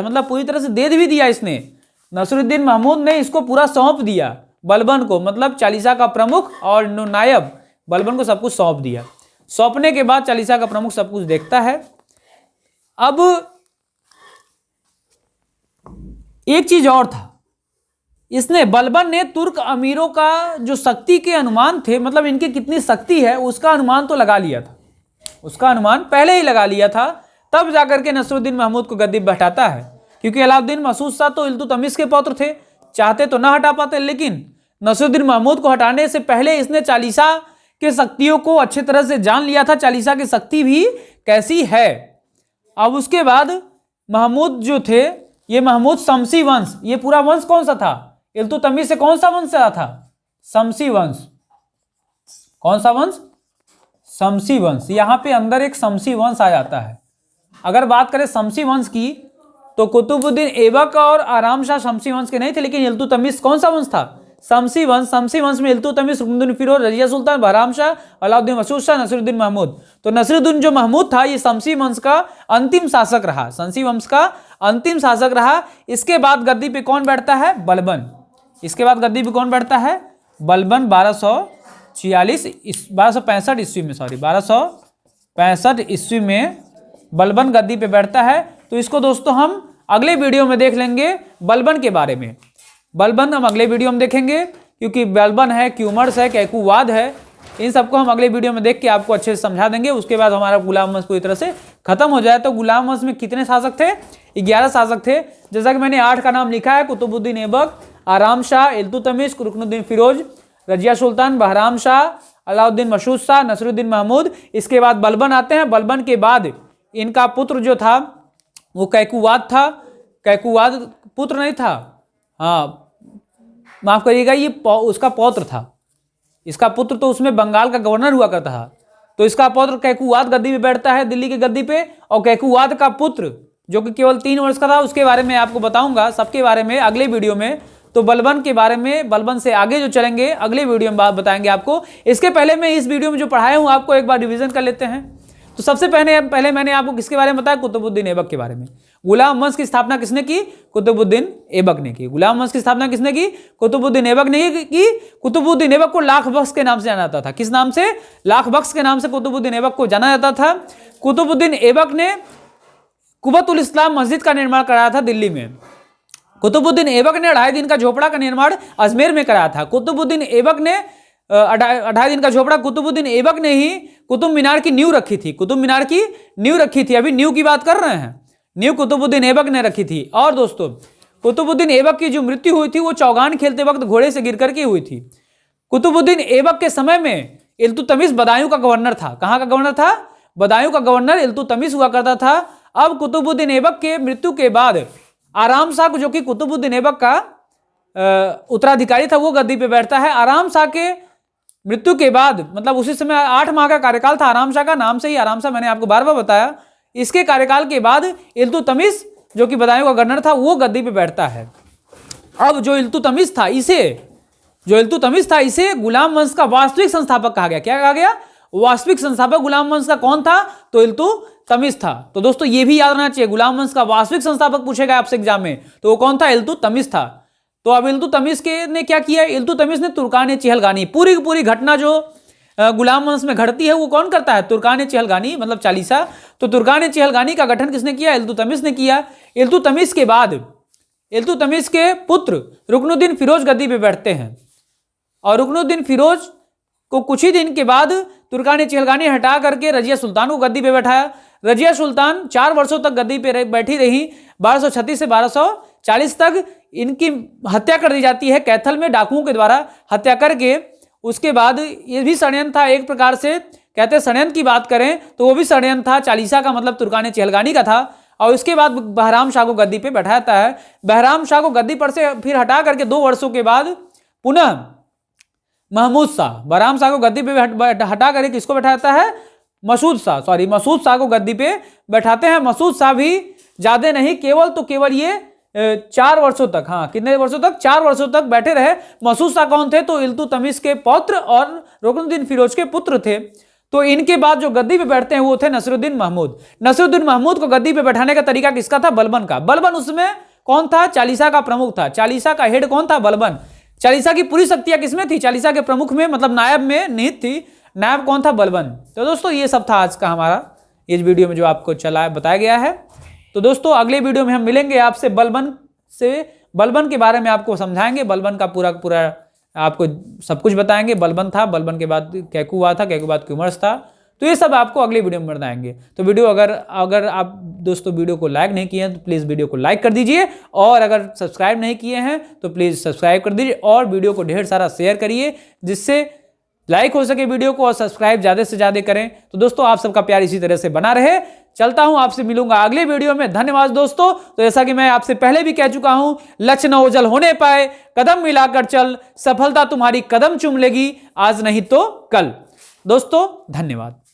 मतलब पूरी तरह से दे भी दिया इसने। नसीरुद्दीन महमूद ने इसको पूरा सौंप दिया बलबन को, मतलब चालीसा का प्रमुख और नायब बलबन को सब कुछ सौंप दिया। सौंपने के बाद चालीसा का प्रमुख सब कुछ देखता है। अब एक चीज और था इसने बलबन ने तुर्क अमीरों का जो शक्ति के अनुमान थे, मतलब इनकी कितनी शक्ति है उसका अनुमान तो लगा लिया था, उसका अनुमान पहले ही लगा लिया था, तब जाकर के नसरुद्दीन महमूद को गद्दी पर बैठाता है। क्योंकि अलाउद्दीन मसूद शाह तो इल्तुतमिश के पौत्र थे, चाहते तो ना हटा पाते, लेकिन नसरुद्दीन महमूद को हटाने से पहले इसने चालीसा के शक्तियों को अच्छी तरह से जान लिया था, चालीसा की शक्ति भी कैसी है। अब उसके बाद महमूद जो थे, ये महमूद शमसी वंश, ये पूरा वंश कौन सा था, इल्तुतमिश से कौन सा वंश आया था, शमसी वंश। कौन सा वंश, शमसी वंश। यहां पे अंदर एक शमसी वंश आ जाता है। अगर बात करें शमसी वंश की तो कुतुबुद्दीन ऐबक और आराम शाह शमसी वंश के नहीं थे, लेकिन इल्तुतमिश कौन सा वंश था, शमसी वंश। शमसी वंश में इल्तुतमिश, रुकनुद्दीन फिरोज, रजिया सुल्तान, बहराम शाह, अलाउद्दीन मसूद शाह, नसरुद्दीन महमूद। तो नसरुद्दीन जो महमूद था ये शमसी वंश का अंतिम शासक रहा, शमसी वंश का अंतिम शासक रहा। इसके बाद गद्दी पे कौन बैठता है, बलबन। इसके बाद गद्दी पे कौन बैठता है, बलबन। 1265 ईस्वी में, सॉरी 1265 ईस्वी में बलबन गद्दी पे बैठता है। तो इसको दोस्तों हम अगले वीडियो में देख लेंगे, बलबन के बारे में। बलबन हम अगले वीडियो में देखेंगे, क्योंकि बलबन है, क्यूमर्स है, कैकुवाद है, इन सबको हम अगले वीडियो में देख के आपको अच्छे से समझा देंगे। उसके बाद हमारा गुलाम वंश पूरी तरह से खत्म हो जाए। तो गुलाम वंश में कितने शासक थे, 11 शासक थे। जैसा कि मैंने 8 का नाम लिखा है, कुतुबुद्दीन ऐबक, आराम शाह, इल्तुतमिश, रुकनुद्दीन फिरोज, रजिया सुल्तान, बहराम शाह, अलाउद्दीन मसूद शाह, नसरुद्दीन महमूद। इसके बाद बलबन आते हैं। बलबन के बाद इनका पुत्र जो था वो कैकुवाद था। कैकुवाद पुत्र नहीं था, हाँ माफ करिएगा, ये उसका पौत्र था। इसका पुत्र तो उसमें बंगाल का गवर्नर हुआ करता था। तो इसका पौत्र कैकुवाद गद्दी पे बैठता है, दिल्ली की गद्दी पे। और कैकुवाद का पुत्र जो कि केवल 3 वर्ष का था, उसके बारे में आपको बताऊंगा, सबके बारे में अगले वीडियो में। तो बलबन के बारे में, बलबन से आगे जो चलेंगे अगले वीडियो में बात बताएंगे आपको। इसके पहले मैं इस वीडियो में जो पढ़ाया हूं आपको एक बार रिवीजन कर लेते हैं। तो सबसे पहले मैंने आपको किसके बारे में बताया, कुतुबुद्दीन ऐबक के बारे में। गुलाम वंश की स्थापना किसने की, कुतुबुद्दीन ऐबक ने की। गुलाम वंश की स्थापना किसने की, कुतुबुद्दीन ऐबक ने की। कुतुबुद्दीन ऐबक को लाख बख्श के नाम से जाना जाता था। किस नाम से, लाख बख्श के नाम से कुतुबुद्दीन ऐबक को जाना जाता था। कुतुबुद्दीन ऐबक ने कुबतुल इस्लाम मस्जिद का निर्माण कराया था दिल्ली में। कुतुबुद्दीन ऐबक ने 2.5 दिन का झोपड़ा का निर्माण अजमेर में कराया था। कुतुबुद्दीन ऐबक ने 2.5 दिन का झोपड़ा कुतुबुद्दीन ऐबक ने ही कुतुब मीनार की नींव रखी थी। कुतुब मीनार की नींव रखी थी, अभी नींव की बात कर रहे हैं, नींव कुतुबुद्दीन ऐबक ने रखी थी। और दोस्तों कुतुबुद्दीन ऐबक की जो मृत्यु हुई थी वो चौगान खेलते वक्त घोड़े से गिर करके हुई थी। कुतुबुद्दीन ऐबक के समय में इल्तुतमिश बदायूं का गवर्नर था। कहाँ का गवर्नर था, बदायूं का गवर्नर इल्तुतमिश हुआ करता था। अब कुतुबुद्दीन ऐबक के मृत्यु के बाद आराम शाह जो कि कुतुबुद्दीन ऐबक का उत्तराधिकारी था, वो गद्दी पे बैठता है। आराम शाह के मृत्यु के बाद, मतलब उसी समय 8 माह का कार्यकाल था आराम शाह का, नाम से ही आराम शाह मैंने आपको बार बार बताया। इसके कार्यकाल के बाद इल्तुतमिश जो कि बदायूं का गवर्नर था वो गद्दी पे बैठता है। अब जो इल्तुतमिश था इसे गुलाम वंश का वास्तविक संस्थापक कहा गया। क्या कहा गया, वास्तविक संस्थापक गुलाम वंश का कौन था, तो इल्तुतमिश था। तो दोस्तों ये भी याद रखना चाहिए, गुलाम वंश का वास्तविक संस्थापक पूछेगा आपसे एग्जाम में, तो वो कौन था, इल्तुतमिश था। तो अब इल्तुतमिश ने क्या किया, इल्तुतमिश ने तुर्कान चहलगानी, पूरी की पूरी घटना जो गुलाम वंश में घटती है वो कौन करता है, तुर्कान चहलगानी, मतलब चालीसा। तो तुर्कान चहलगानी का गठन किसने किया, इल्तुतमिश ने किया। इल्तुतमिश के बाद इल्तुतमिश के पुत्र रुकनुद्दीन फिरोज गद्दी पे बैठते हैं। और रुकनुद्दीन फिरोज को कुछ ही दिन के बाद तुर्कान चहलगानी हटा करके रजिया सुल्तान को गद्दी पे बैठाया। रजिया सुल्तान 4 वर्षों तक गद्दी पे बैठी रही। 1236 से 1240 तक इनकी हत्या कर दी जाती है कैथल में, डाकुओं के द्वारा हत्या करके। उसके बाद ये भी षड्यंत्र था एक प्रकार से, कहते हैं षड्यंत्र की बात करें तो वो भी षड्यंत्र था, चालीसा का मतलब तुर्कान चहलगानी का था। और उसके बाद बहराम शाह को गद्दी पे बैठाता है। बहराम शाह को गद्दी पर से फिर हटा करके 2 वर्षों के बाद पुनः महमूद शाह, बहराम शाह को गद्दी पे हटा करके किसको बैठाता है, मसूद शाह को गद्दी पे बैठाते हैं। मसूद शाह भी ज्यादा नहीं, केवल ये 4 वर्षों तक, हाँ कितने वर्षों तक, 4 वर्षों तक बैठे रहे। मसूद शाह कौन थे, तो इल्तुतमिश के पौत्र और रुकनुद्दीन फिरोज के पुत्र थे। तो इनके बाद जो गद्दी पे बैठते हैं वो थे नसरुद्दीन महमूद। नसरुद्दीन महमूद को गद्दी पे बैठाने का तरीका किसका था, बलबन का। बलबन उसमें कौन था, चालीसा का प्रमुख था। चालीसा का हेड कौन था, बलबन। चालीसा की पूरी शक्तियां किसमें थी, चालीसा के प्रमुख में, मतलब नायब में निहित थी। नायब कौन था, बलबन। तो दोस्तों ये सब था आज का हमारा इस वीडियो में जो आपको बताया गया है। तो दोस्तों अगले वीडियो में हम मिलेंगे आपसे बलबन से बलबन के बारे में आपको समझाएंगे। बलबन का पूरा पूरा आपको सब कुछ बताएंगे। बलबन था, बलबन के बाद कैकू हुआ था, कैकू के बाद क्यूमर्स था। तो ये सब आपको अगले वीडियो में बताएंगे। तो वीडियो अगर आप दोस्तों वीडियो को लाइक नहीं किए हैं तो प्लीज़ वीडियो को लाइक कर दीजिए, और अगर सब्सक्राइब नहीं किए हैं तो प्लीज़ सब्सक्राइब कर दीजिए, और वीडियो को ढेर सारा शेयर करिए जिससे लाइक हो सके वीडियो को, और सब्सक्राइब ज़्यादा से ज़्यादा करें। तो दोस्तों आप सबका प्यार इसी तरह से बना रहे। चलता हूं, आपसे मिलूंगा अगले वीडियो में। धन्यवाद दोस्तों। तो जैसा कि मैं आपसे पहले भी कह चुका हूं, लक्ष्य न ओझल होने पाए, कदम मिलाकर चल, सफलता तुम्हारी कदम चूम लेगी, आज नहीं तो कल। दोस्तों धन्यवाद।